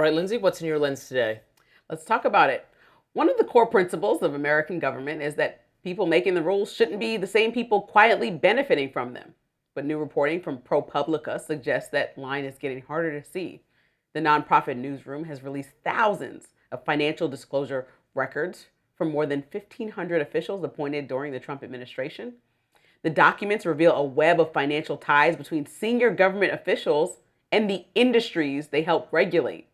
All right, Lindsay, what's in your lens today? Let's talk about it. One of the core principles of American government is that people making the rules shouldn't be the same people quietly benefiting from them. But new reporting from ProPublica suggests that line is getting harder to see. The nonprofit newsroom has released thousands of financial disclosure records from more than 1,500 officials appointed during the Trump administration. The documents reveal a web of financial ties between senior government officials and the industries they help regulate.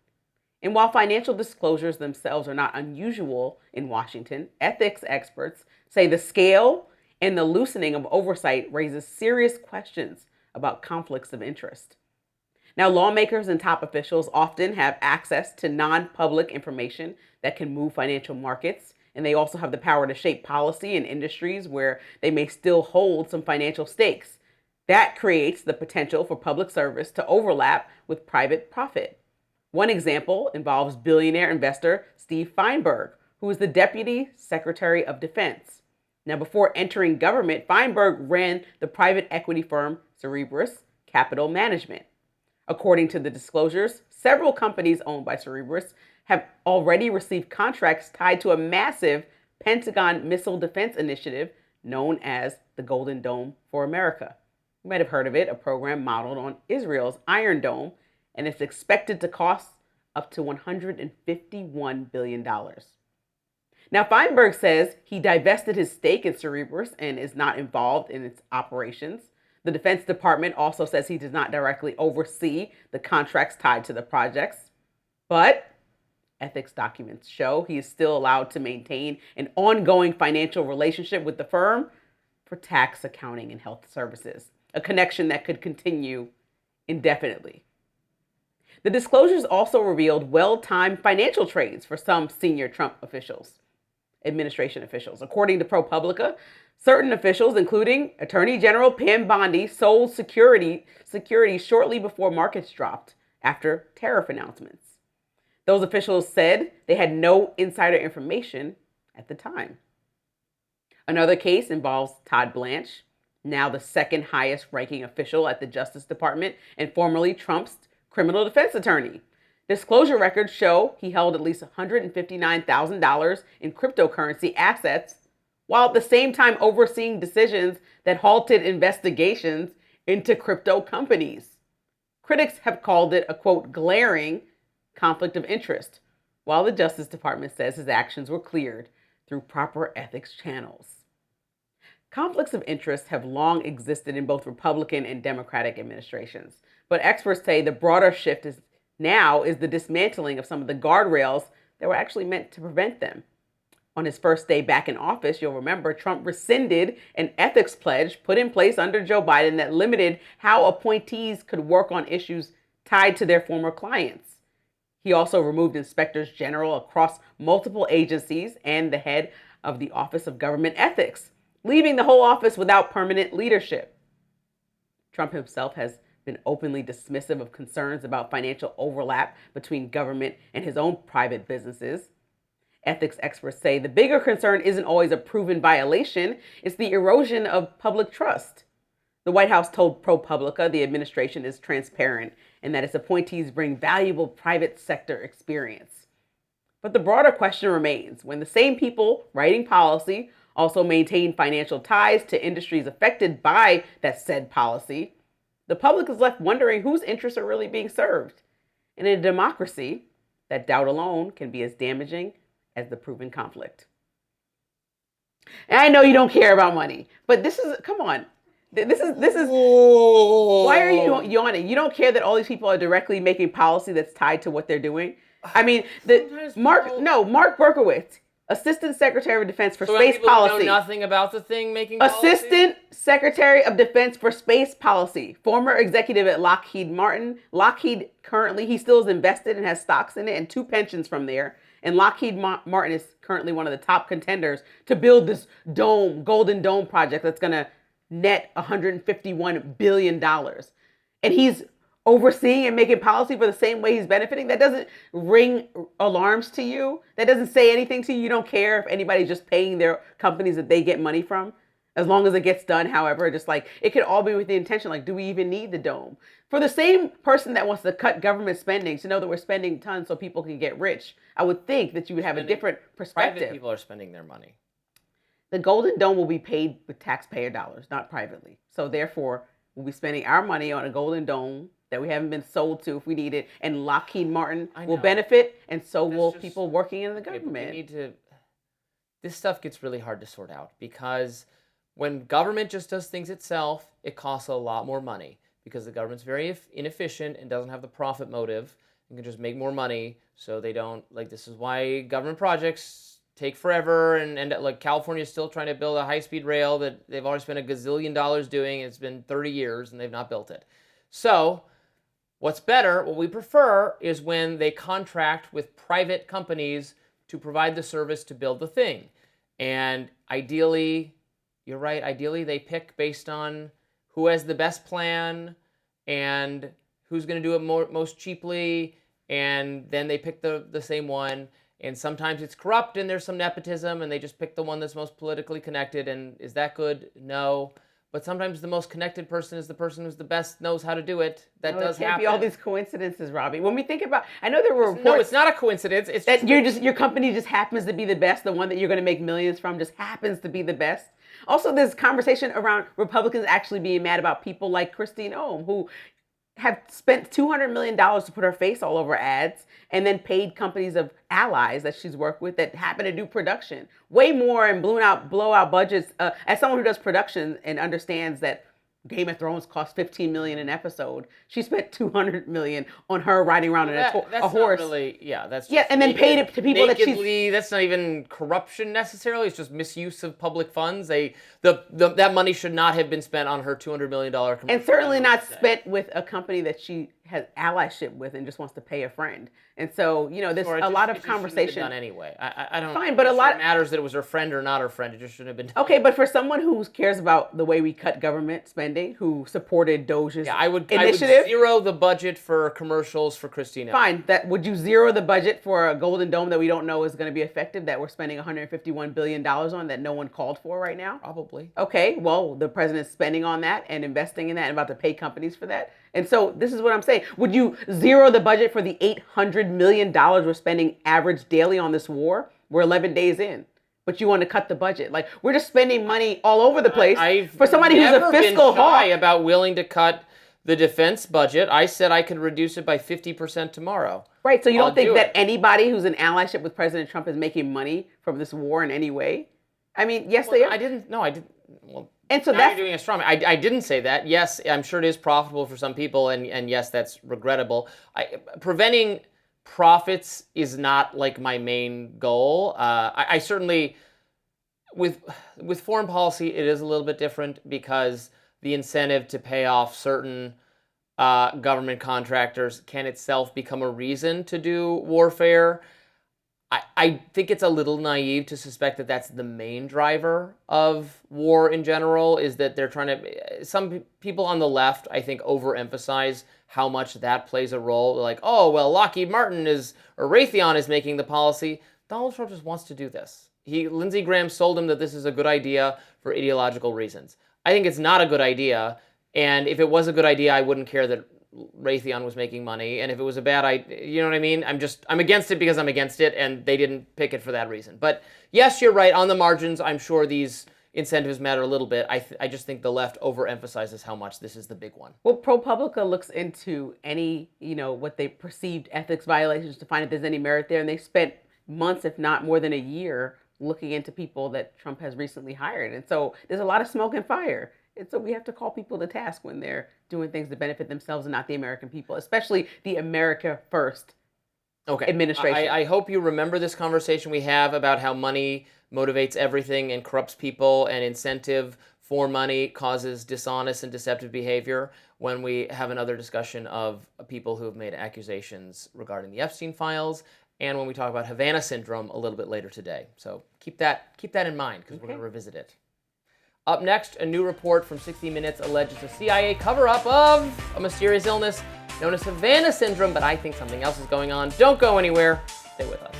And while financial disclosures themselves are not unusual in Washington, ethics experts say the scale and the loosening of oversight raises serious questions about conflicts of interest. Now, lawmakers and top officials often have access to non public information that can move financial markets, and they also have the power to shape policy in industries where they may still hold some financial stakes. That creates the potential for public service to overlap with private profit. One example involves billionaire investor Steve Feinberg, who is the Deputy Secretary of Defense. Now, before entering government, Feinberg ran the private equity firm Cerberus Capital Management. According to the disclosures, several companies owned by Cerberus have already received contracts tied to a massive Pentagon missile defense initiative known as the Golden Dome for America. You might have heard of it, a program modeled on Israel's Iron Dome, and it's expected to cost up to $151 billion. Now, Feinberg says he divested his stake in Cerberus and is not involved in its operations. The Defense Department also says he does not directly oversee the contracts tied to the projects, but ethics documents show he is still allowed to maintain an ongoing financial relationship with the firm for tax, accounting, and health services, a connection that could continue indefinitely. The disclosures also revealed well-timed financial trades for some senior Trump administration officials. According to ProPublica, certain officials, including Attorney General Pam Bondi, sold security shortly before markets dropped after tariff announcements. Those officials said they had no insider information at the time. Another case involves Todd Blanche, now the second highest ranking official at the Justice Department and formerly Trump's criminal defense attorney. Disclosure records show he held at least $159,000 in cryptocurrency assets, while at the same time overseeing decisions that halted investigations into crypto companies. Critics have called it a, quote, glaring conflict of interest, while the Justice Department says his actions were cleared through proper ethics channels. Conflicts of interest have long existed in both Republican and Democratic administrations, but experts say the broader shift is the dismantling of some of the guardrails that were actually meant to prevent them. On his first day back in office, you'll remember Trump rescinded an ethics pledge put in place under Joe Biden that limited how appointees could work on issues tied to their former clients. He also removed inspectors general across multiple agencies and the head of the Office of Government Ethics, leaving the whole office without permanent leadership. Trump himself has been openly dismissive of concerns about financial overlap between government and his own private businesses. Ethics experts say the bigger concern isn't always a proven violation, it's the erosion of public trust. The White House told ProPublica the administration is transparent and that its appointees bring valuable private sector experience. But the broader question remains, when the same people writing policy also maintain financial ties to industries affected by that said policy, the public is left wondering whose interests are really being served. And in a democracy, that doubt alone can be as damaging as the proven conflict. And I know you don't care about money, but come on. This is why are you yawning? You don't care that all these people are directly making policy that's tied to what they're doing? I mean, Mark Berkowitz, Assistant Secretary of Defense for Space Policy. Who know nothing about the thing making policy? Assistant Secretary of Defense for Space Policy, former executive at Lockheed Martin. Lockheed currently, he still is invested and has stocks in it and 2 pensions from there. And Lockheed Martin is currently one of the top contenders to build this Golden Dome project that's going to net $151 billion. And he's overseeing and making policy for the same way he's benefiting. That doesn't ring alarms to you. That doesn't say anything to you. You don't care if anybody's just paying their companies that they get money from. as long as it gets done. However, just like it could all be with the intention, like, do we even need the dome? For the same person that wants to cut government spending to know that we're spending tons so people can get rich, I would think that you would have a different perspective. Private people are spending their money. The Golden Dome will be paid with taxpayer dollars, not privately. So therefore, we'll be spending our money on a Golden Dome that we haven't been sold to if we need it, and Lockheed Martin will benefit, and so will people working in the government. This stuff gets really hard to sort out, because when government just does things itself, it costs a lot more money, because the government's very inefficient and doesn't have the profit motive and can just make more money. So they don't, like, this is why government projects take forever, and like California is still trying to build a high-speed rail that they've already spent $1 gazillion doing. It's been 30 years and they've not built it. So what's better, what we prefer, is when they contract with private companies to provide the service to build the thing. And ideally, you're right, ideally they pick based on who has the best plan and who's going to do it most cheaply, and then they pick the same one. And sometimes it's corrupt and there's some nepotism and they just pick the one that's most politically connected. And is that good? No. But sometimes the most connected person is the person who's the best, knows how to do it. That does happen. It can't be all these coincidences, Robbie. When we think about, I know there were reports. No, it's not a coincidence. It's that your company just happens to be the best. The one that you're going to make millions from just happens to be the best. Also, there's conversation around Republicans actually being mad about people like Christine Ohm, who have spent $200 million to put her face all over ads and then paid companies of allies that she's worked with that happen to do production way more and blow out budgets. As someone who does production and understands that Game of Thrones cost $15 million an episode, she spent $200 million on her riding around a horse. Not really, that's just and then paid it to people that she's. That's not even corruption necessarily. It's just misuse of public funds. That money should not have been spent on her $200 million commercial. And certainly not spent with a company that she has allyship with and just wants to pay a friend. And so, there's a lot of conversation. Done anyway. I don't. Fine, but a lot matters that it was her friend or not her friend. It just shouldn't have been done. Okay, but for someone who cares about the way we cut government spending, who supported Doge's initiative, I would zero the budget for commercials for Christina. Fine. Would you zero the budget for a Golden Dome that we don't know is going to be effective, that we're spending $151 billion on, that no one called for right now? Probably. Okay, well, the president's spending on that and investing in that and about to pay companies for that. And so this is what I'm saying. Would you zero the budget for the $800 million we're spending average daily on this war? We're 11 days in, but you want to cut the budget. Like, we're just spending money all over the place for somebody who's a fiscal hawk. About willing to cut the defense budget. I said I could reduce it by 50% tomorrow. Right, so you don't think that anybody who's in allyship with President Trump is making money from this war in any way? I mean, yes, they are. I didn't. Well, and so that's you're doing a straw man. I didn't say that. Yes, I'm sure it is profitable for some people, and yes, that's regrettable. Preventing profits is not like my main goal. I certainly, with foreign policy, it is a little bit different, because the incentive to pay off certain government contractors can itself become a reason to do warfare. I think it's a little naive to suspect that that's the main driver of war in general, is that they're trying to, some people on the left, I think, overemphasize how much that plays a role. They're like, oh, well, Lockheed Martin or Raytheon is making the policy. Donald Trump just wants to do this. Lindsey Graham sold him that this is a good idea for ideological reasons. I think it's not a good idea, and if it was a good idea, I wouldn't care that Raytheon was making money, and if it was a bad idea, you know what I mean? I'm against it because I'm against it, and they didn't pick it for that reason. But yes, you're right, on the margins, I'm sure these incentives matter a little bit. I just think the left overemphasizes how much this is the big one. Well, ProPublica looks into any, what they perceived ethics violations to find if there's any merit there, and they spent months, if not more than a year, looking into people that Trump has recently hired. And so there's a lot of smoke and fire. And so we have to call people to task when they're doing things to benefit themselves and not the American people, especially the America First administration. I hope you remember this conversation we have about how money motivates everything and corrupts people, and incentive for money causes dishonest and deceptive behavior, when we have another discussion of people who have made accusations regarding the Epstein files, and when we talk about Havana syndrome a little bit later today. So keep that in mind, because we're going to revisit it. Up next, a new report from 60 Minutes alleges a CIA cover-up of a mysterious illness known as Havana syndrome, but I think something else is going on. Don't go anywhere. Stay with us.